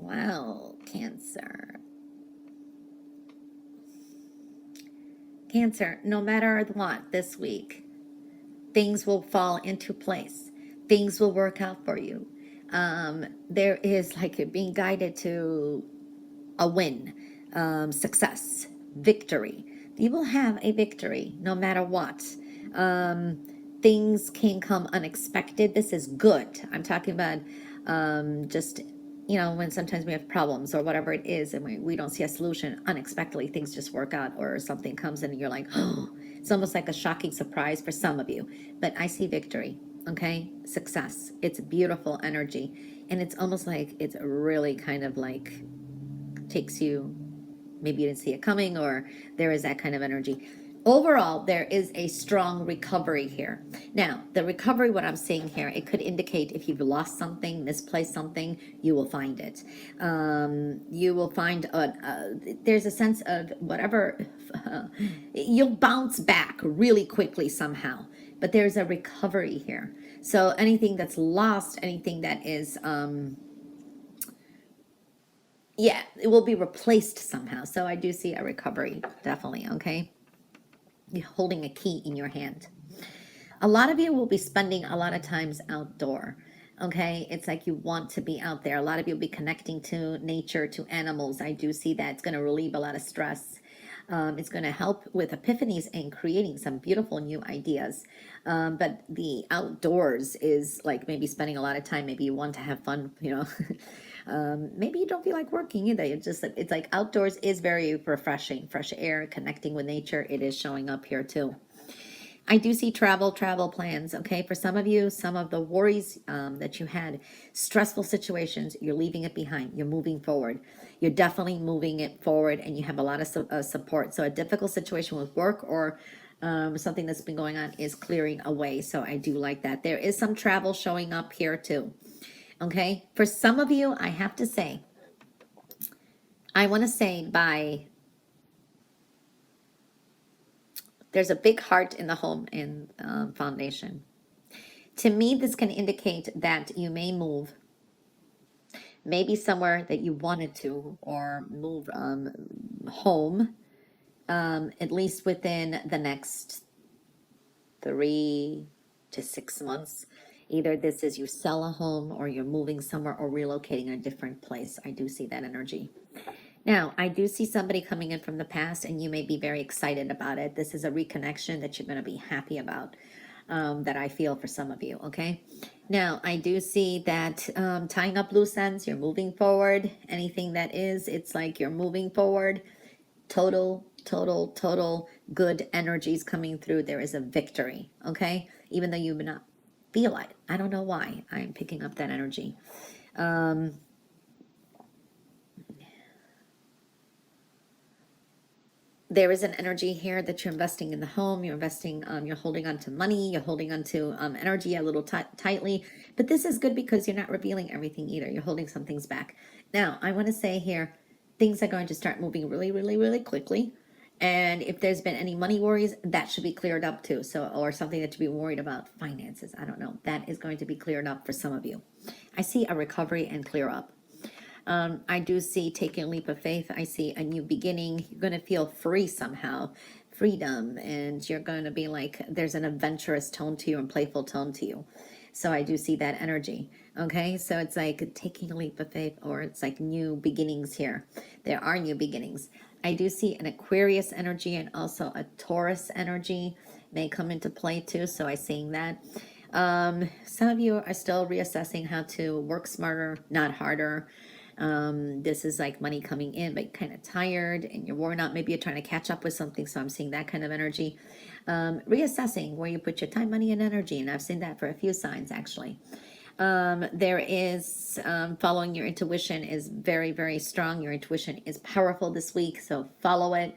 Well, Cancer. Cancer, no matter what this week, things will fall into place. Things will work out for you. There is like you're being guided to a win, success, victory. You will have a victory no matter what. Things can come unexpected. This is good. I'm talking about just, when sometimes we have problems or whatever it is and we don't see a solution, unexpectedly things just work out or something comes in and you're like, oh, it's almost like a shocking surprise for some of you. But I see victory, okay? Success. It's beautiful energy. And it's almost like it's really kind of like takes you, maybe you didn't see it coming, or there is that kind of energy. Overall, there is a strong recovery here. Now, the recovery, what I'm seeing here, it could indicate if you've lost something, misplaced something, you will find it. You will find, there's a sense of whatever, you'll bounce back really quickly somehow, but there's a recovery here. So anything that's lost, anything that is, yeah, it will be replaced somehow. So I do see a recovery, definitely, okay? You're holding a key in your hand. A lot of you will be spending a lot of times outdoor, okay? It's like you want to be out there. A lot of you will be connecting to nature, to animals. I do see that. It's going to relieve a lot of stress. It's going to help with epiphanies and creating some beautiful new ideas. But the outdoors is like maybe spending a lot of time. Maybe you want to have fun, maybe you don't feel like working either. It's like outdoors is very refreshing. Fresh air, connecting with nature. It is showing up here too. I do see travel plans, okay? For some of you, some of the worries that you had, stressful situations, you're leaving it behind. You're moving forward. You're definitely moving it forward, and you have a lot of support. So a difficult situation with work or something that's been going on is clearing away. So I do like that. There is some travel showing up here too, okay? For some of you, I have to say, I want to say there's a big heart in the home and foundation. To me, this can indicate that you may move, maybe somewhere that you wanted to, or move home, at least within the next 3 to 6 months. Either this is you sell a home or you're moving somewhere or relocating a different place. I do see that energy. Now, I do see somebody coming in from the past, and you may be very excited about it. This is a reconnection that you're going to be happy about, that I feel for some of you, okay? Now, I do see that tying up loose ends, you're moving forward. Anything that is, it's like you're moving forward. Total good energies coming through. There is a victory, okay? Even though you may not feel it. I don't know why I'm picking up that energy. There is an energy here that you're investing in the home, you're investing, you're holding on to money, you're holding on to energy a little tightly, but this is good because you're not revealing everything either. You're holding some things back. Now, I want to say here, things are going to start moving really quickly. And if there's been any money worries, that should be cleared up too. So, or something that you'd be worried about, finances, I don't know. That is going to be cleared up for some of you. I see a recovery and clear up. I do see taking a leap of faith. I see a new beginning. You're going to feel free somehow, freedom, and you're going to be like, there's an adventurous tone to you and playful tone to you. So I do see that energy. Okay, so it's like taking a leap of faith, or it's like new beginnings here. There are new beginnings. I do see an Aquarius energy and also a Taurus energy may come into play too. So I'm seeing that. Some of you are still reassessing how to work smarter, not harder. This is like money coming in, but kind of tired and you're worn out. Maybe you're trying to catch up with something. So I'm seeing that kind of energy. Reassessing where you put your time, money, and energy. And I've seen that for a few signs actually. There is following your intuition is very strong. Your intuition is powerful this week. So follow it.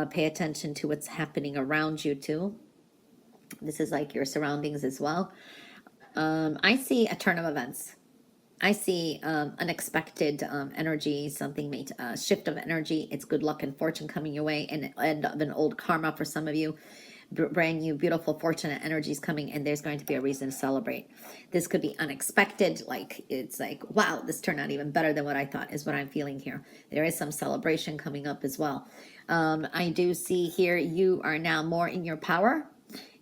Pay attention to what's happening around you too. This is like your surroundings as well. I see a turn of events. I see unexpected energy, something made shift of energy. It's good luck and fortune coming your way, and end of an old karma for some of you. brand new, beautiful, fortunate energies coming, and there's going to be a reason to celebrate. This could be unexpected, like it's like, wow, this turned out even better than what I thought, is what I'm feeling here. There is some celebration coming up as well. I do see here you are now more in your power.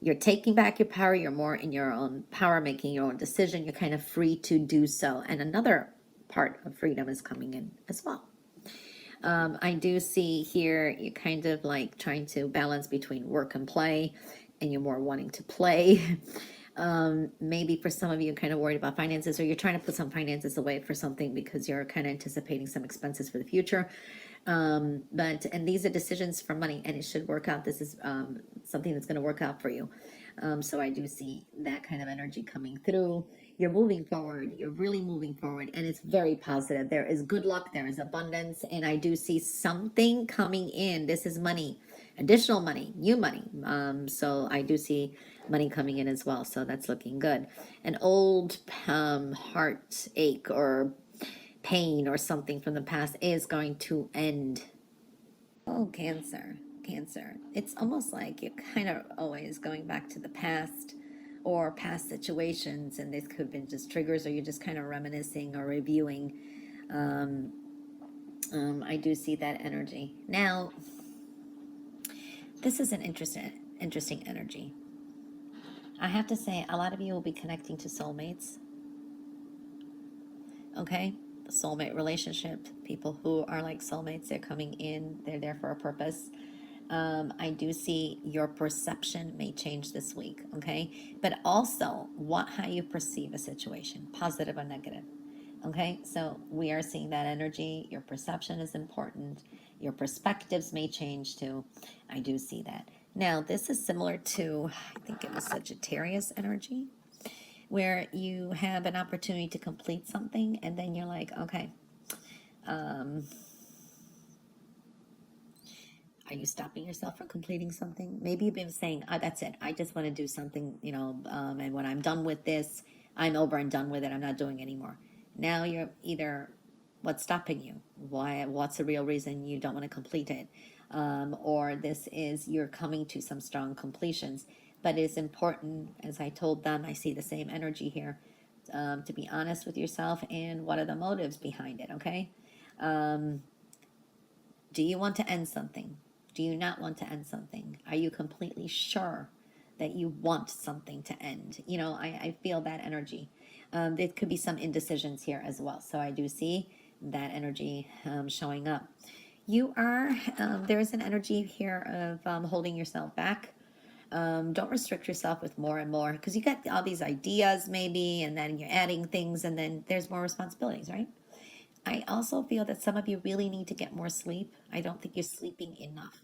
You're taking back your power. You're more in your own power, making your own decision. You're kind of free to do so. And another part of freedom is coming in as well. I do see here you're kind of like trying to balance between work and play, and you're more wanting to play. Maybe for some of you, you're kind of worried about finances, or you're trying to put some finances away for something because you're kind of anticipating some expenses for the future. And these are decisions for money, and it should work out. This is something that's going to work out for you. So I do see that kind of energy coming through. You're moving forward. You're really moving forward, and it's very positive. There is good luck. There is abundance, and I do see something coming in. This is money, additional money, new money. So I do see money coming in as well. So that's looking good. An old heartache or pain or something from the past is going to end. Oh, Cancer, Cancer. It's almost like you're kind of always going back to the past or past situations, and this could have been just triggers, or you're just kind of reminiscing or reviewing. I do see that energy. Now, this is an interesting energy. I have to say, a lot of you will be connecting to soulmates. Okay? The soulmate relationship, people who are like soulmates, they're coming in, they're there for a purpose. I do see your perception may change this week, okay? But also how you perceive a situation, positive or negative. Okay, so we are seeing that energy. Your perception is important. Your perspectives may change too. I do see that. Now, this is similar to, I think it was Sagittarius energy, where you have an opportunity to complete something, and then you're like, okay, are you stopping yourself from completing something? Maybe you've been saying, oh, that's it. I just want to do something, and when I'm done with this, I'm over and done with it. I'm not doing anymore. Now you're either, what's stopping you? What's the real reason you don't want to complete it? Or this is, you're coming to some strong completions. But it's important, as I told them, I see the same energy here, to be honest with yourself and what are the motives behind it, okay? Do you want to end something? Do you not want to end something? Are you completely sure that you want something to end? I feel that energy. There could be some indecisions here as well. So I do see that energy showing up. There is an energy here of holding yourself back. Don't restrict yourself with more and more, because you got all these ideas maybe, and then you're adding things, and then there's more responsibilities, right? I also feel that some of you really need to get more sleep. I don't think you're sleeping enough.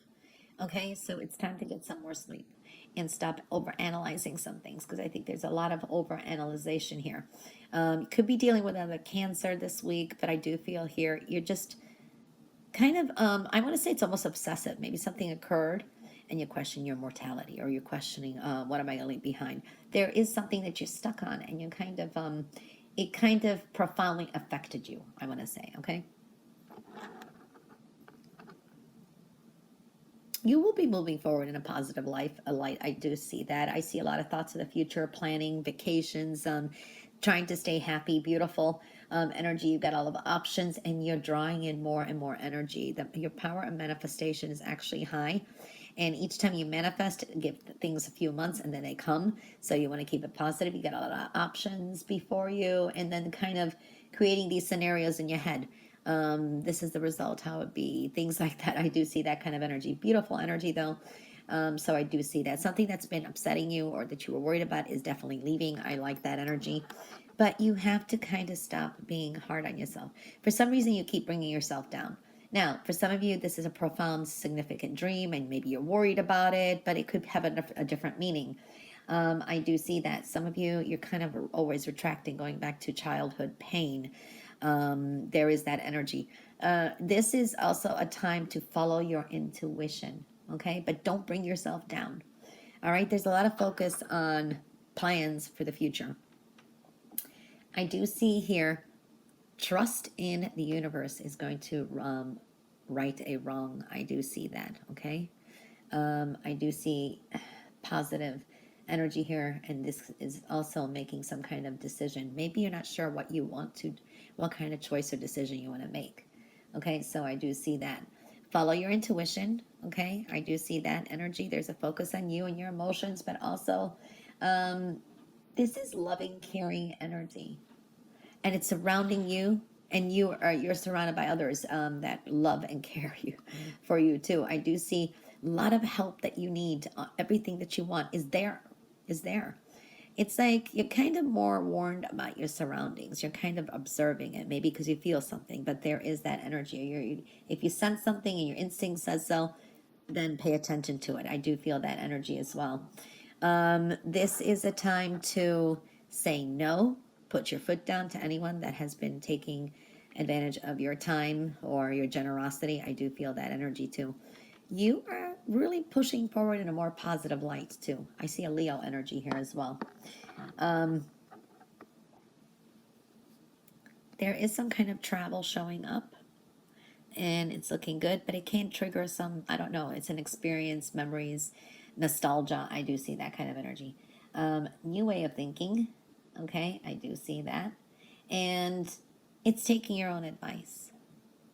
Okay, so it's time to get some more sleep and stop overanalyzing some things, because I think there's a lot of overanalyzation here. Could be dealing with another Cancer this week, but I do feel here you're just kind of, I want to say it's almost obsessive. Maybe something occurred and you question your mortality, or you're questioning, what am I going to leave behind? There is something that you're stuck on, and you kind of, it kind of profoundly affected you, I want to say, okay? You will be moving forward in a positive light. I do see that. I see a lot of thoughts of the future, planning, vacations, trying to stay happy, beautiful energy. You've got all of the options, and you're drawing in more and more energy. Your power of manifestation is actually high. And each time you manifest, give things a few months and then they come. So you want to keep it positive. You got a lot of options before you, and then kind of creating these scenarios in your head. This is the result, how it be, things like that. I do see that kind of energy. Beautiful energy though. So I do see that. Something that's been upsetting you or that you were worried about is definitely leaving. I like that energy. But you have to kind of stop being hard on yourself. For some reason, you keep bringing yourself down. Now, for some of you, this is a profound, significant dream, and maybe you're worried about it, but it could have a different meaning. I do see that. Some of you, you're kind of always retracting, going back to childhood pain. There is that energy. This is also a time to follow your intuition, okay? But don't bring yourself down, all right? There's a lot of focus on plans for the future. I do see here, trust in the universe is going to right a wrong. I do see that, okay? I do see positive energy here, and this is also making some kind of decision. Maybe you're not sure what kind of choice or decision you want to make. Okay, so I do see that. Follow your intuition. Okay, I do see that energy. There's a focus on you and your emotions, but also this is loving, caring energy, and it's surrounding you, and you're surrounded by others that love and care you for you too. I do see a lot of help that you need. Everything that you want is there. It's like you're kind of more warned about your surroundings. You're kind of observing it, maybe because you feel something, but there is that energy. If you sense something and your instinct says so, then pay attention to it. I do feel that energy as well. This is a time to say no, put your foot down to anyone that has been taking advantage of your time or your generosity. I do feel that energy too. You are really pushing forward in a more positive light too. I see a Leo energy here as well. There is some kind of travel showing up, and it's looking good, but it can trigger some, I don't know, it's an experience, memories, nostalgia. I do see that kind of energy. New way of thinking. Okay, I do see that. And it's taking your own advice.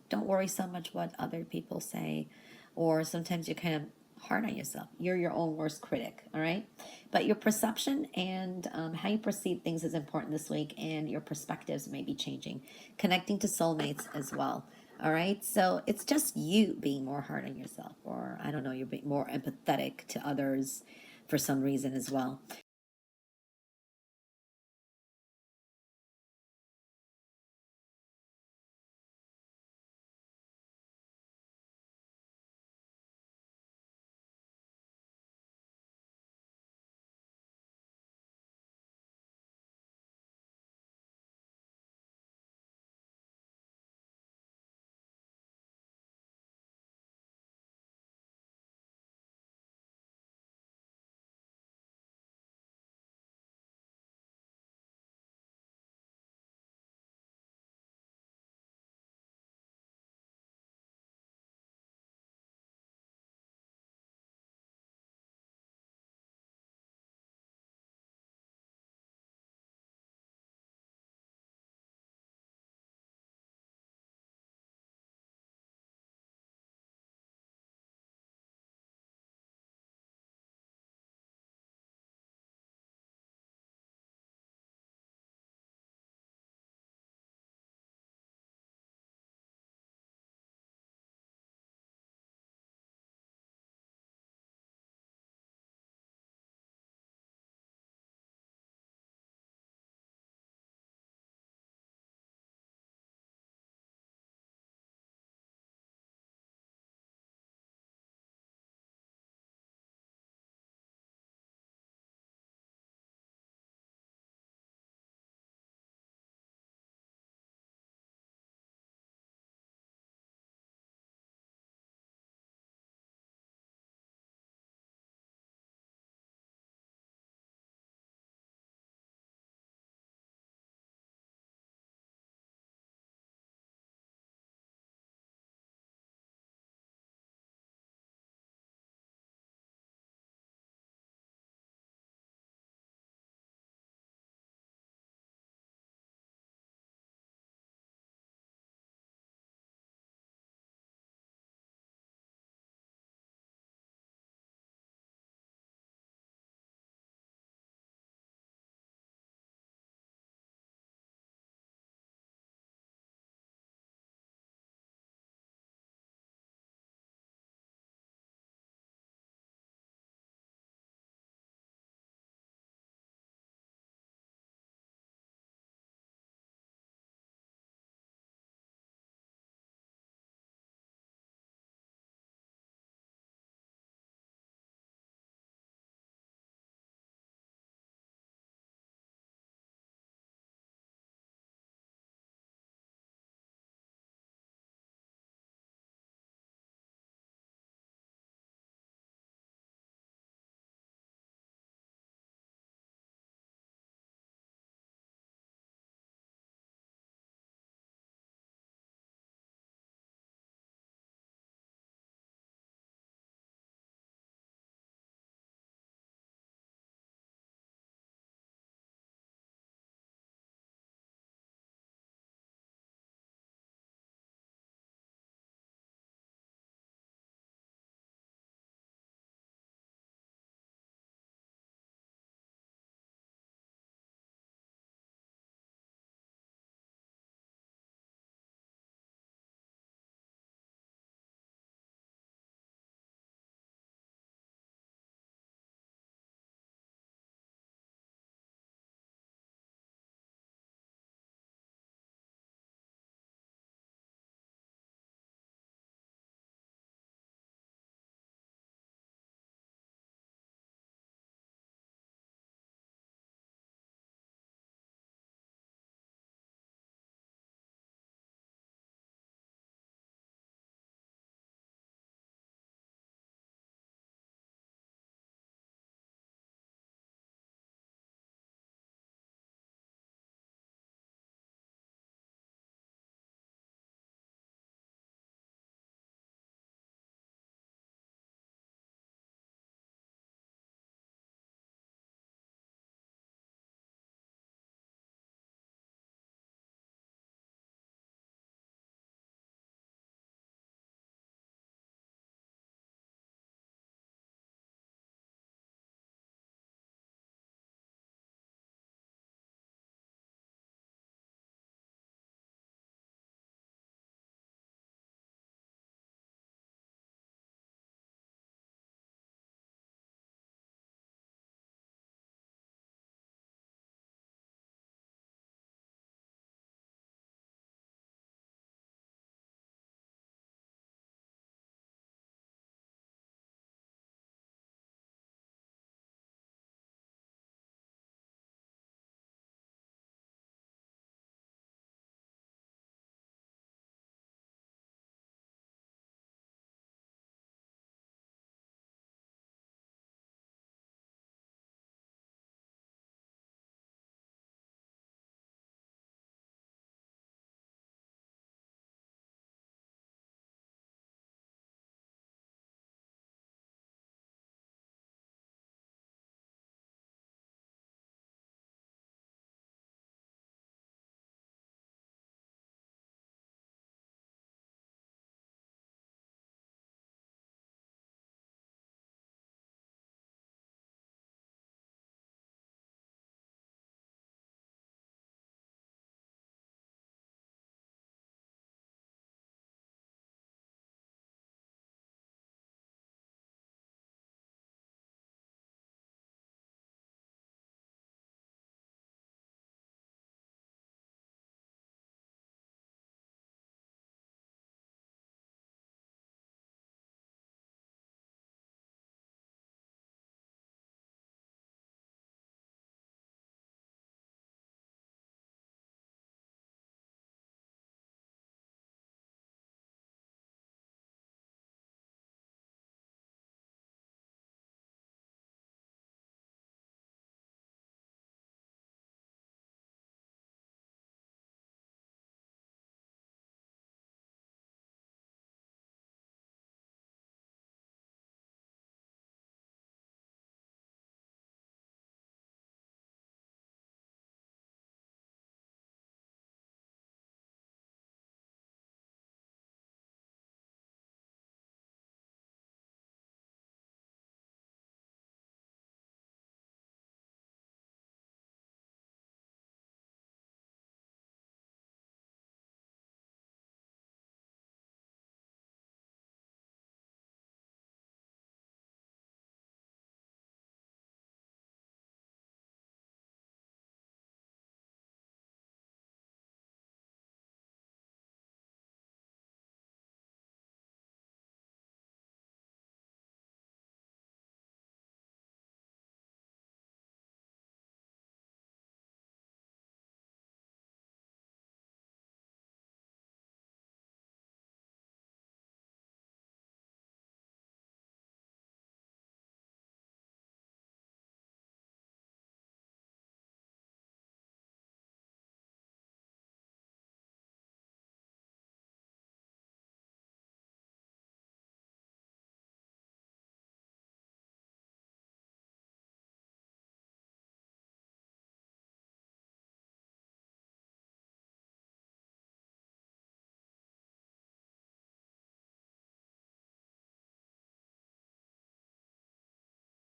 Don't worry so much what other people say, or sometimes you're kind of hard on yourself. You're your own worst critic, all right? But your perception and how you perceive things is important this week, and your perspectives may be changing. Connecting to soulmates as well, all right? So it's just you being more hard on yourself, or I don't know, you're being more empathetic to others for some reason as well.